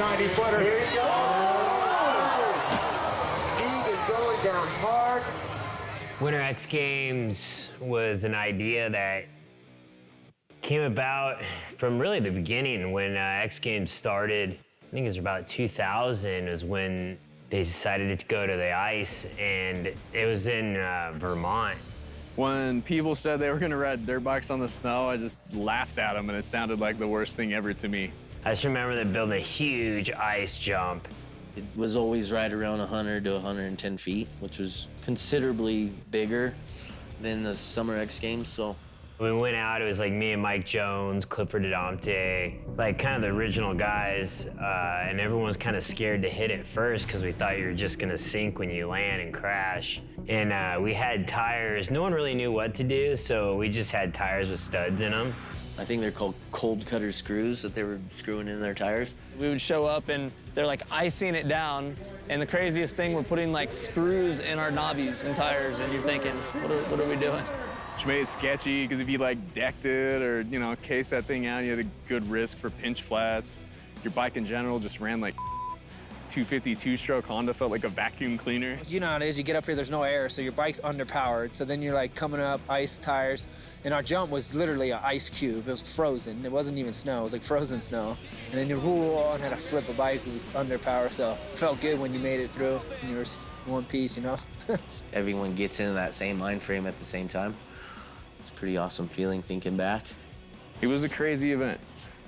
90-footer. Here he goes. Deegan going down hard. Winter X Games was an idea that came about from really the beginning when X Games started. I think it was about 2000 is when they decided to go to the ice, and it was in Vermont. When people said they were gonna ride dirt bikes on the snow, I just laughed at them, and it sounded like the worst thing ever to me. I just remember them building a huge ice jump. It was always right around 100 to 110 feet, which was considerably bigger than the Summer X Games, so. When we went out, it was like me and Mike Jones, Clifford Adamte, like kind of the original guys, and everyone was kind of scared to hit it first because we thought you were just gonna sink when you land and crash. And we had tires. No one really knew what to do, so we just had tires with studs in them. I think they're called cold cutter screws that they were screwing in their tires. We would show up and they're like icing it down, and the craziest thing, we're putting like screws in our knobbies and tires, and you're thinking, what are we doing? Which made it sketchy, because if you like decked it or, you know, cased that thing out, you had a good risk for pinch flats. Your bike in general just ran like 250 two-stroke Honda, felt like a vacuum cleaner. You know how it is, you get up here, there's no air, so your bike's underpowered. So then you're like coming up, ice tires. And our jump was literally an ice cube. It was frozen. It wasn't even snow, it was like frozen snow. And then you roll and had to flip a bike with underpower, so it felt good when you made it through and you were one piece, you know? Everyone gets into that same mind frame at the same time. It's a pretty awesome feeling thinking back. It was a crazy event.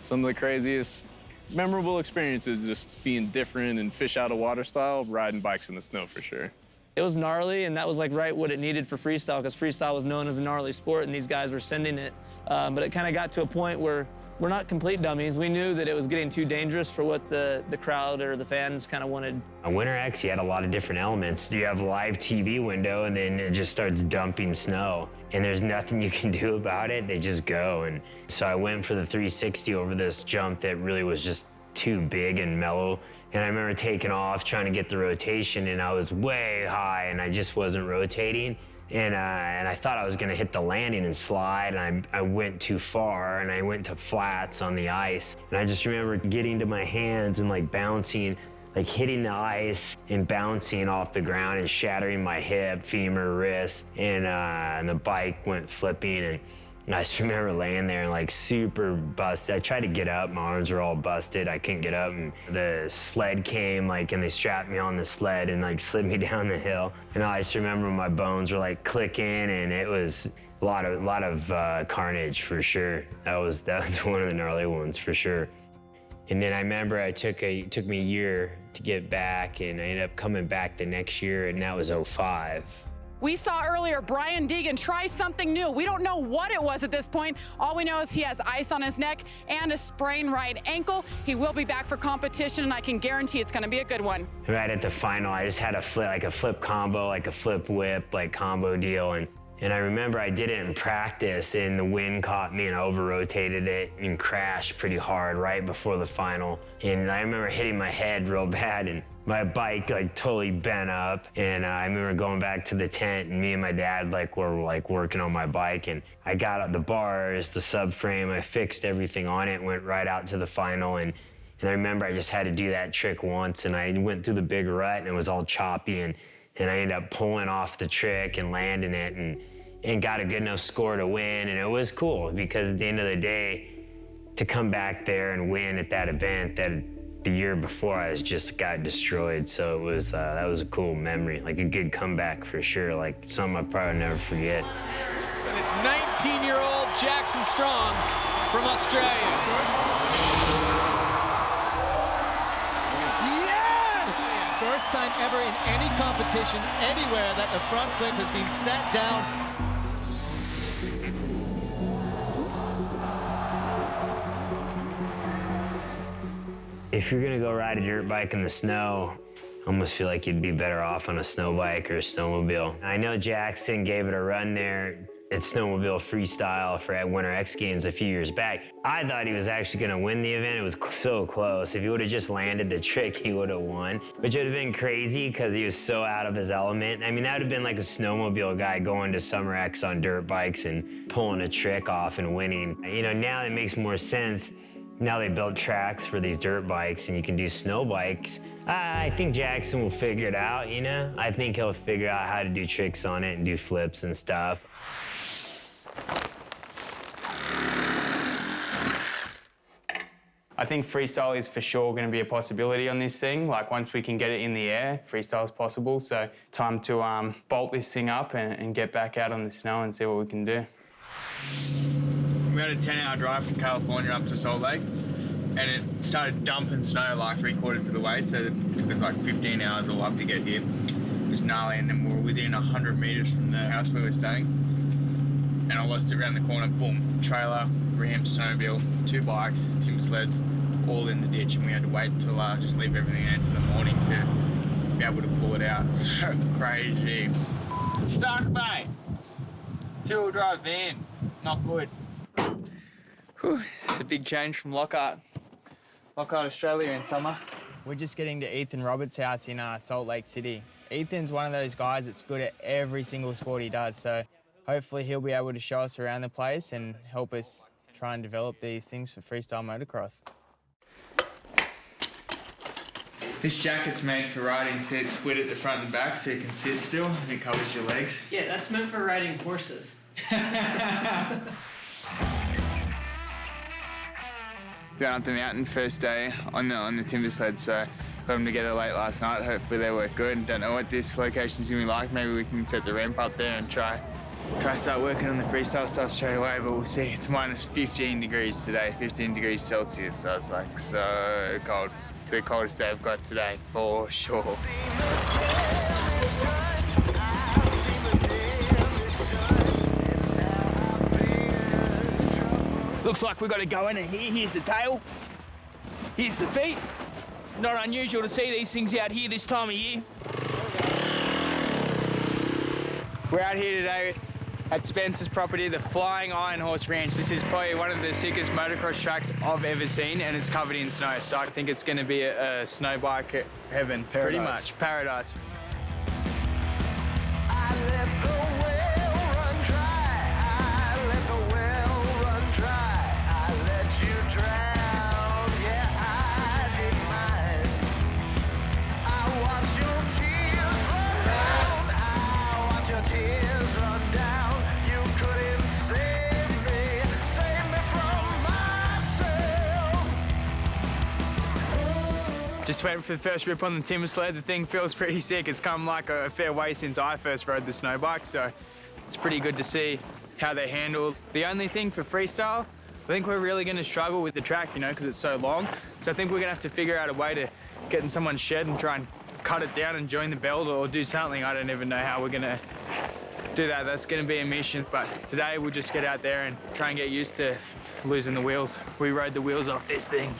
Some of the craziest memorable experiences, just being different and fish out of water style, riding bikes in the snow for sure. It was gnarly, and that was like right what it needed for freestyle, because freestyle was known as a gnarly sport, and these guys were sending it. But it kind of got to a point where we're not complete dummies. We knew that it was getting too dangerous for what the crowd or the fans kind of wanted. On Winter X, you had a lot of different elements. You have a live TV window, and then it just starts dumping snow, and there's nothing you can do about it. They just go. And so I went for the 360 over this jump that really was just too big and mellow. And I remember taking off, trying to get the rotation, and I was way high, and I just wasn't rotating. And I thought I was gonna hit the landing and slide, and I went too far, and I went to flats on the ice. And I just remember getting to my hands and like bouncing, like hitting the ice and bouncing off the ground and shattering my hip, femur, wrist, and the bike went flipping. And I just remember laying there and like super busted. I tried to get up, my arms were all busted. I couldn't get up, and the sled came like, and they strapped me on the sled and like slid me down the hill. And I just remember my bones were like clicking, and it was a lot of carnage for sure. That was one of the gnarly ones for sure. And then I remember it took me a year to get back, and I ended up coming back the next year, and that was 05. We saw earlier Brian Deegan try something new. We don't know what it was at this point. All we know is he has ice on his neck and a sprained right ankle. He will be back for competition, and I can guarantee it's gonna be a good one. Right at the final, I just had a flip combo, like a flip whip, like combo deal. And I remember I did it in practice, and the wind caught me, and I over-rotated it and crashed pretty hard right before the final. And I remember hitting my head real bad, and my bike like totally bent up. And I remember going back to the tent, and me and my dad were working on my bike, and I got out the bars, the subframe, I fixed everything on it, went right out to the final. And I remember I just had to do that trick once, and I went through the big rut, and it was all choppy, and I ended up pulling off the trick and landing it, and got a good enough score to win. And it was cool, because at the end of the day, to come back there and win at that event that the year before I just got destroyed. So it was that was a cool memory, like a good comeback for sure, like something I'll probably never forget. And it's 19-year-old Jackson Strong from Australia. Yes! First time ever in any competition anywhere that the front flip has been set down. If you're gonna go ride a dirt bike in the snow, I almost feel like you'd be better off on a snow bike or a snowmobile. I know Jackson gave it a run there at Timbersled Freestyle for Winter X Games a few years back. I thought he was actually gonna win the event. It was so close. If he would've just landed the trick, he would've won, which would've been crazy because he was so out of his element. I mean, that would've been like a snowmobile guy going to Summer X on dirt bikes and pulling a trick off and winning. You know, now it makes more sense Now they built tracks for these dirt bikes and you can do snow bikes. I think Jackson will figure it out, you know? I think he'll figure out how to do tricks on it and do flips and stuff. I think freestyle is for sure going to be a possibility on this thing. Like once we can get it in the air, freestyle is possible. So time to bolt this thing up and get back out on the snow and see what we can do. We had a 10-hour drive from California up to Salt Lake, and it started dumping snow like 3/4 of the way, so it took us like 15 hours all up to get here. It was gnarly, and then we were within 100 meters from the house we were staying, and I lost it around the corner. Boom, trailer, ramp, snowmobile, 2 bikes, Timbersleds, all in the ditch, and we had to wait until just leave everything into the morning to be able to pull it out. So crazy. Stuck, mate. 2-wheel drive van, not good. Whew, it's a big change from Lockhart, Australia in summer. We're just getting to Ethan Roberts' house in Salt Lake City. Ethan's one of those guys that's good at every single sport he does, so hopefully he'll be able to show us around the place and help us try and develop these things for freestyle motocross. This jacket's made for riding, so it's split at the front and back so you can sit still and it covers your legs. Yeah, that's meant for riding horses. Going up the mountain first day on the Timbersled, so got them together late last night. Hopefully they work good. Don't know what this location's gonna be like. Maybe we can set the ramp up there and try start working on the freestyle stuff straight away, but we'll see. It's minus 15 degrees today, 15 degrees Celsius, so it's like so cold. It's the coldest day I've got today, for sure. Looks like we've got to go in here. Here's the tail. Here's the feet. Not unusual to see these things out here this time of year. We're out here today at Spencer's property, the Flying Iron Horse Ranch. This is probably one of the sickest motocross tracks I've ever seen, and it's covered in snow. So I think it's going to be a snow bike heaven, pretty much, paradise. Just went for the first rip on the Timbersled. The thing feels pretty sick. It's come like a fair way since I first rode the snow bike, so it's pretty good to see how they handle. The only thing for freestyle, I think we're really going to struggle with the track, you know, because it's so long. So I think we're going to have to figure out a way to get in someone's shed and try and cut it down and join the belt or do something. I don't even know how we're going to do that. That's going to be a mission. But today we'll just get out there and try and get used to losing the wheels. We rode the wheels off this thing.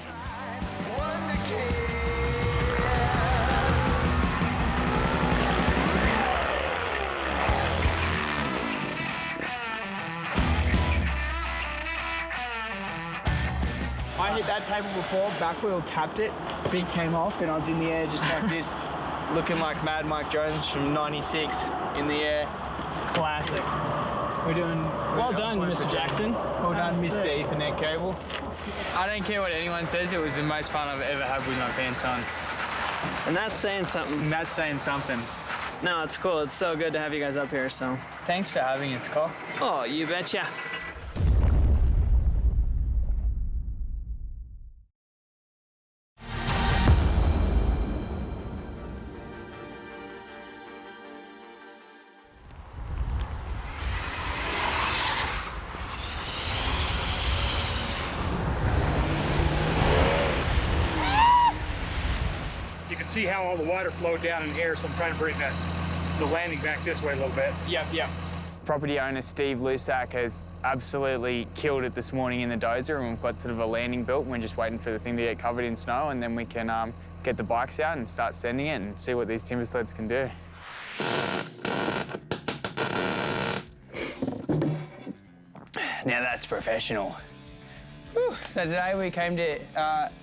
I hit that table before, back wheel tapped it, feet came off, and I was in the air just like this, looking like Mad Mike Jones from '96 in the air. Classic. Well done, Mr. Jackson. Well done, Mr. Ethernet cable. I don't care what anyone says, it was the most fun I've ever had with my pants on. And that's saying something. And that's saying something. No, it's cool. It's so good to have you guys up here, so. Thanks for having us, Cole. Oh, you betcha. You can see how all the water flowed down in the air, so I'm trying to bring the landing back this way a little bit. Yep. Property owner Steve Lusak has absolutely killed it this morning in the dozer, and we've got sort of a landing built, and we're just waiting for the thing to get covered in snow, and then we can get the bikes out and start sending it and see what these Timbersleds can do. Now that's professional. Whew. So today we came to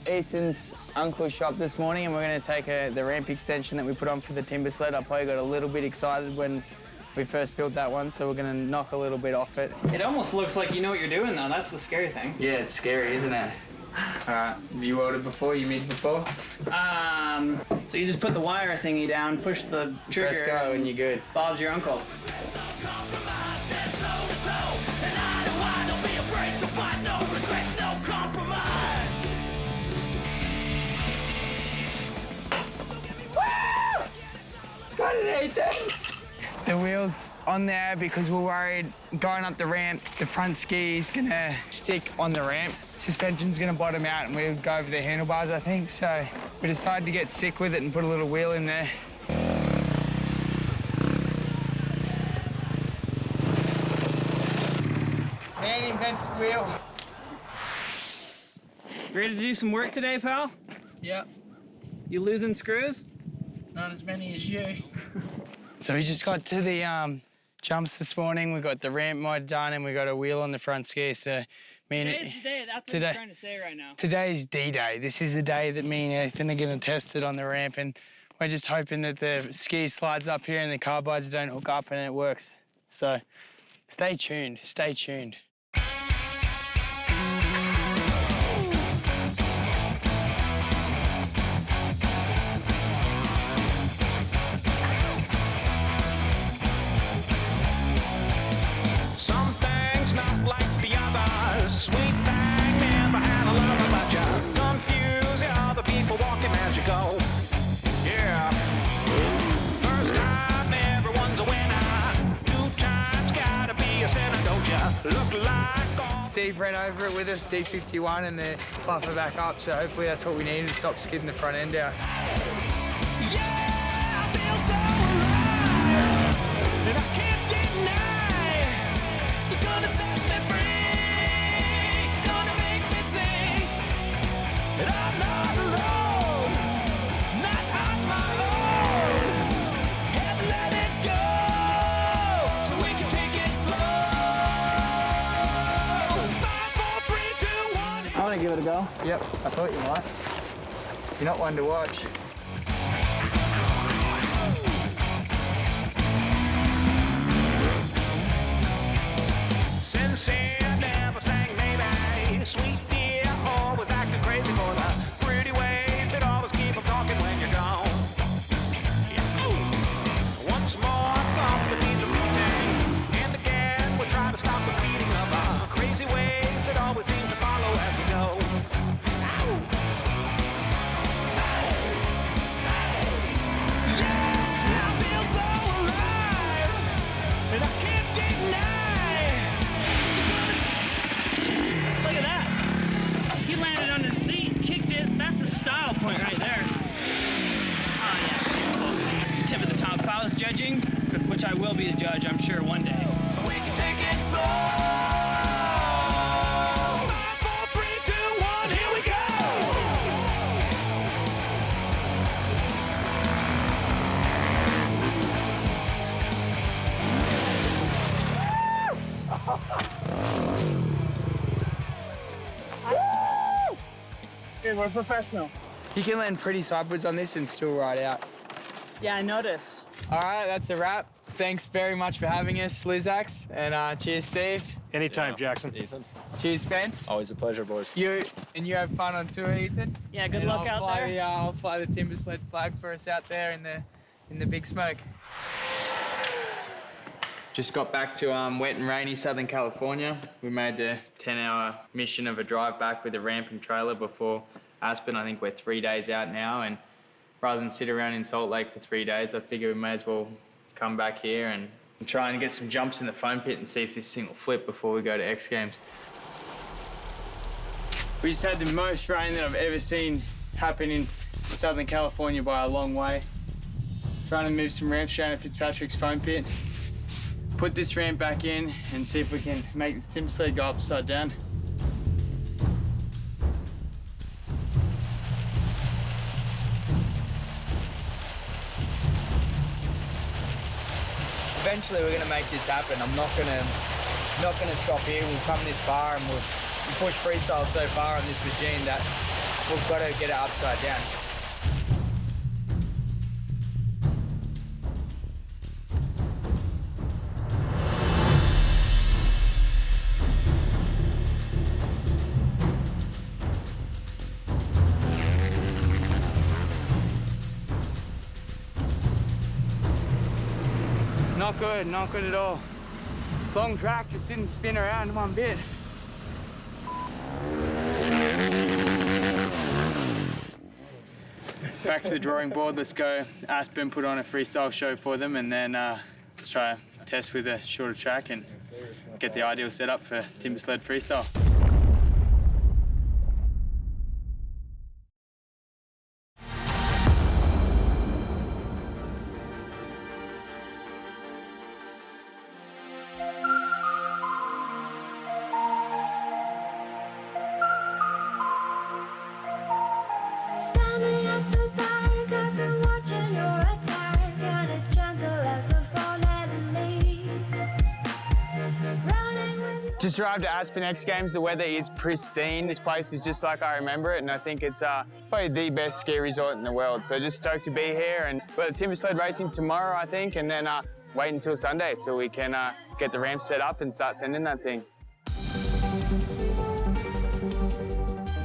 Ethan's uncle's shop this morning, and we're going to take the ramp extension that we put on for the Timbersled. I probably got a little bit excited when we first built that one, so we're going to knock a little bit off it. It almost looks like you know what you're doing, though. That's the scary thing. Yeah, it's scary, isn't it? Alright, have you welded before? You made before? So you just put the wire thingy down, push the trigger. Press go and you're good. Bob's your uncle. Got it, Ethan! The wheel's on there because we're worried going up the ramp, the front ski's gonna stick on the ramp. Suspension's gonna bottom out and we'll go over the handlebars, I think. So we decided to get sick with it and put a little wheel in there. Man invented the wheel. Ready to do some work today, pal? Yep. You losing screws? Not as many as you. So we just got to the jumps this morning. We got the ramp mod done and we got a wheel on the front ski. So me and Today's the day. That's what I'm trying to say right now. Today's D-Day. This is the day that me and Ethan are gonna test it on the ramp, and we're just hoping that the ski slides up here and the carbides don't hook up and it works. So stay tuned, stay tuned. Some things not like the others. Sweet thing never had a lover, but you confuse the other people walking as you go. Yeah. First time, everyone's a winner. 2 times, gotta be a sinner, don't you? Look like all... Steve ran over it with us, D51, and the fluffer back up, so hopefully that's what we needed to stop skidding the front end out. And I can't deny, you're gonna set me free, gonna make me sing, and I'm not alone, not on my own, had to let it go, so we can take it slow. 5, 4, 3, 2, 1. I want to give it a go. Yep, I thought you might. You're not one to watch. Sincere, never sang maybe. Sweet dear, always acting crazy for the pretty ways that always keep them talking when you're gone. Once more, something needs a routine. And again, we'll try to stop the beating of our crazy ways that always seem to follow as we go. Yeah, I feel so alive, and I can't deny. Look at that. He landed on his seat, kicked it. That's a style point right there. Oh, yeah. Beautiful. Tip of the top. If I was judging, which I will be the judge, I'm sure, one day. So we can take it slow. 5, 4, 3, 2, 1, here we go. Dude, we're professional. You can land pretty sideways on this and still ride out. Yeah, I noticed. All right, that's a wrap. Thanks very much for having us, Luzax, and cheers, Steve. Anytime, Jackson. Ethan. Cheers, Spence. Always a pleasure, boys. You have fun on tour, Ethan. Yeah, good And luck out there. I'll fly the Timbersled flag for us out there in the big smoke. Just got back to wet and rainy Southern California. We made the 10-hour mission of a drive back with a ramp and trailer before Aspen. I think we're 3 days out now, and rather than sit around in Salt Lake for 3 days, I figured we may as well come back here and try and get some jumps in the foam pit and see if this thing will flip before we go to X Games. We just had the most rain that I've ever seen happen in Southern California by a long way. Trying to move some ramps around at Fitzpatrick's foam pit. Put this ramp back in and see if we can make this Timbersled go upside down. Eventually, we're gonna make this happen. I'm not gonna stop here. We've come this far and we've pushed freestyle so far on this machine that we've got to get it upside down. Not good at all. Long track, just didn't spin around one bit. Back to the drawing board, let's go. Aspen put on a freestyle show for them, and then let's try a test with a shorter track and get the ideal setup for Timbersled Freestyle. Standing at the back, I've been watching your attack, and it's gentle as the falling leaves. Running with you. Just arrived at Aspen X Games. The weather is pristine. This place is just like I remember it, and I think it's probably the best ski resort in the world. So just stoked to be here, and we're at Timbersled racing tomorrow, I think, and then wait until Sunday till we can get the ramp set up and start sending that thing.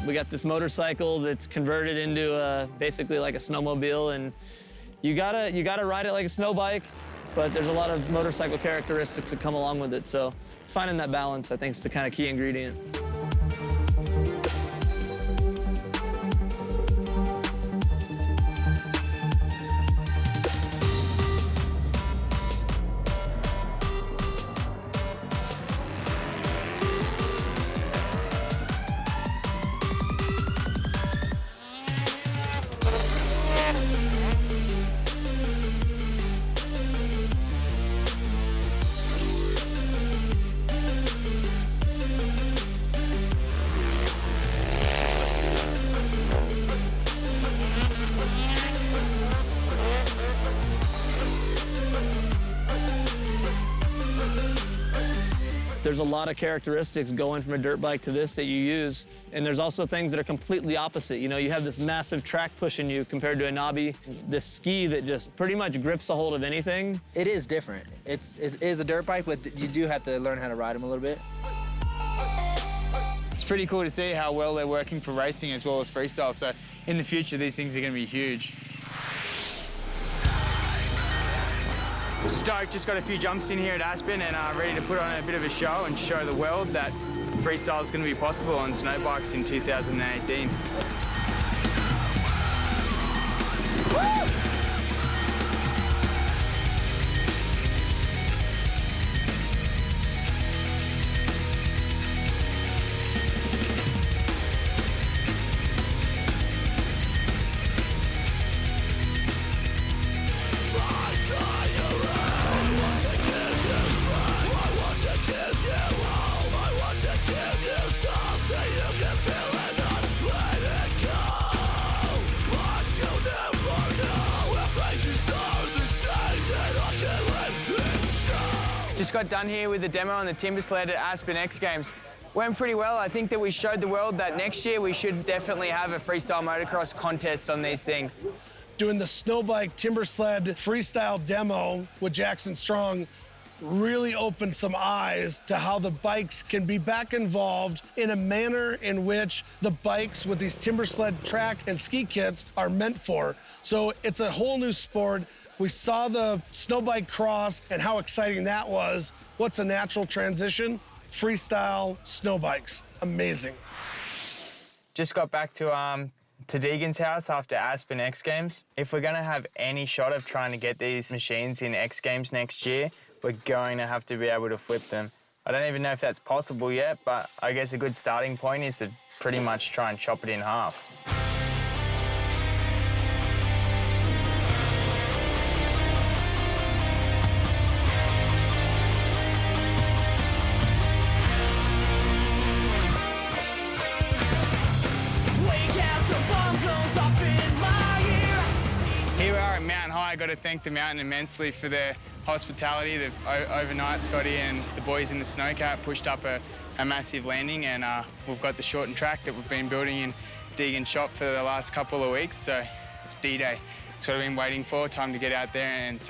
We got this motorcycle that's converted into basically like a snowmobile, and you gotta ride it like a snow bike, but there's a lot of motorcycle characteristics that come along with it. So it's finding that balance, I think, is the kind of key ingredient. There's a lot of characteristics going from a dirt bike to this that you use, and there's also things that are completely opposite. You know, you have this massive track pushing you compared to a knobby, this ski that just pretty much grips a hold of anything. It is different. It is a dirt bike, but you do have to learn how to ride them a little bit. It's pretty cool to see how well they're working for racing as well as freestyle. So in the future, these things are going to be huge. Stoked, just got a few jumps in here at Aspen and ready to put on a bit of a show and show the world that freestyle is going to be possible on snow bikes in 2018. Woo! Just got done here with the demo on the Timbersled at Aspen X Games. Went pretty well. I think that we showed the world that next year we should definitely have a freestyle motocross contest on these things. Doing the snowbike Timbersled freestyle demo with Jackson Strong really opened some eyes to how the bikes can be back involved in a manner in which the bikes with these Timbersled track and ski kits are meant for. So it's a whole new sport. We saw the snowbike cross and how exciting that was. What's a natural transition? Freestyle snowbikes. Amazing. Just got back to Deegan's house after Aspen X Games. If we're gonna have any shot of trying to get these machines in X Games next year, we're going to have to be able to flip them. I don't even know if that's possible yet, but I guess a good starting point is to pretty much try and chop it in half. I got to thank the mountain immensely for their hospitality. Overnight, Scotty and the boys in the snowcat pushed up a massive landing, and we've got the shortened track that we've been building in Deegan's shop for the last couple of weeks. So it's D-Day. It's what I've been waiting for. Time to get out there and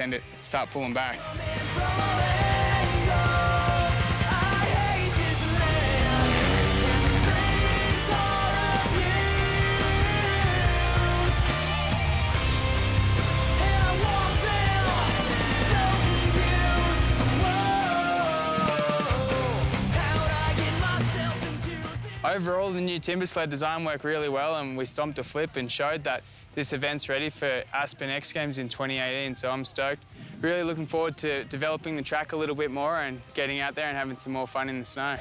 start pulling back. Overall, the new Timbersled design worked really well, and we stomped a flip and showed that this event's ready for Aspen X Games in 2018, so I'm stoked. Really looking forward to developing the track a little bit more and getting out there and having some more fun in the snow.